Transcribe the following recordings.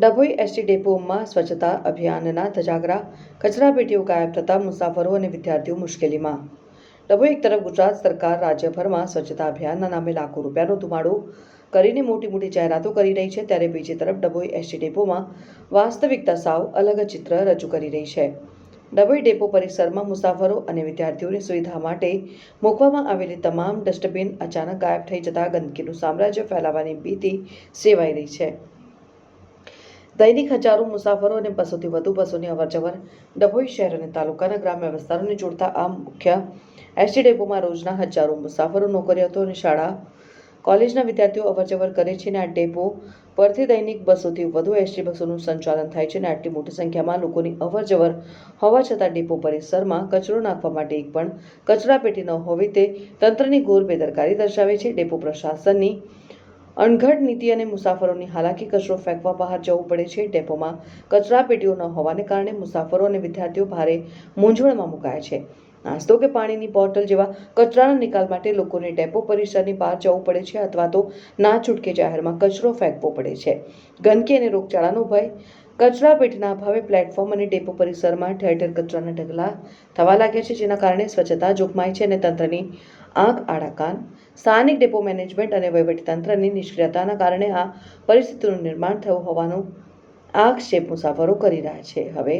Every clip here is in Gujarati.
ડભોઈ એસટી ડેપોમાં સ્વચ્છતા અભિયાનના ધજાગરા, કચરાપેટીઓ ગાયબ થતાં મુસાફરો અને વિદ્યાર્થીઓ મુશ્કેલીમાં। ડભોઈ એક તરફ ગુજરાત સરકાર રાજ્યભરમાં સ્વચ્છતા અભિયાનના નામે લાખો રૂપિયાનો ધુમાડો કરીને મોટી મોટી જાહેરાતો કરી રહી છે, ત્યારે બીજી તરફ ડભોઈ એસટી ડેપોમાં વાસ્તવિકતા સાવ અલગ ચિત્ર રજૂ કરી રહી છે। ડભોઈ ડેપો પરિસરમાં મુસાફરો અને વિદ્યાર્થીઓની સુવિધા માટે મૂકવામાં આવેલી તમામ ડસ્ટબિન અચાનક ગાયબ થઈ જતા ગંદકીનું સામ્રાજ્ય ફેલાવાની ભીતિ સેવાઈ રહી છે। દૈનિક હજારો મુસાફરો અને 200થી વધુ બસોની અવરજવર ડભોઈ શહેર અને તાલુકાના ગ્રામ્ય વિસ્તારોને જોડતા આ મુખ્ય એસટી ડેપોમાં રોજના હજારો મુસાફરો, નોકરિયાતો અને શાળા કોલેજના વિદ્યાર્થીઓ અવરજવર કરે છે અને આ ડેપો પરથી દૈનિક 200થી વધુ એસટી બસોનું સંચાલન થાય છે અને આટલી મોટી સંખ્યામાં લોકોની અવરજવર હોવા છતાં ડેપો પરિસરમાં કચરો નાખવા માટે એક પણ કચરાપેટી ન હોવી તે તંત્રની ઘોર બેદરકારી દર્શાવે છે। ડેપો પ્રશાસનની અણઘડ નીતિ અને મુસાફરોની હાલાકી કચરો ફેંકવા બહાર જવું પડે છે। ડેપોમાં કચરાપેટીઓ ન હોવાને કારણે મુસાફરો અને વિદ્યાર્થીઓ ભારે મૂંઝવણમાં મુકાયા છે। નાસ્તો કે પાણીની બોટલ જેવા કચરાના નિકાલ માટે લોકોને ડેપો પરિસરની બહાર જવું પડે છે અથવા તો ના છૂટકે જાહેરમાં કચરો ફેંકવો પડે છે। ગંદકી અને રોગચાળાનો ભય, કચરાપેટીના અભાવે પ્લેટફોર્મ અને ડેપો પરિસરમાં ઠેર ઠેર કચરાના ઢગલા થવા લાગ્યા છે, જેના કારણે સ્વચ્છતા જોખમાય છે અને તંત્રની આંખ આડા કાન। સ્થાનિક ડેપો મેનેજમેન્ટ અને વહીવટીતંત્રની નિષ્ક્રિયતાના કારણે આ પરિસ્થિતિનું નિર્માણ થયું હોવાનો આક્ષેપ મુસાફરો કરી રહ્યા છે। હવે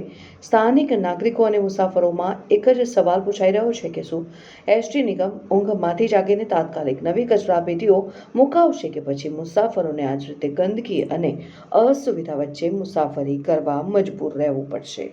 સ્થાનિક નાગરિકો અને મુસાફરોમાં એક જ સવાલ પૂછાઈ રહ્યો છે કે શું એસટી નિગમ ઊંઘમાંથી જાગીને તાત્કાલિક નવી કચરાપેટીઓ મુકાવશે કે પછી મુસાફરોને આ જ રીતે ગંદકી અને અસુવિધા વચ્ચે મુસાફરી કરવા મજબૂર રહેવું પડશે।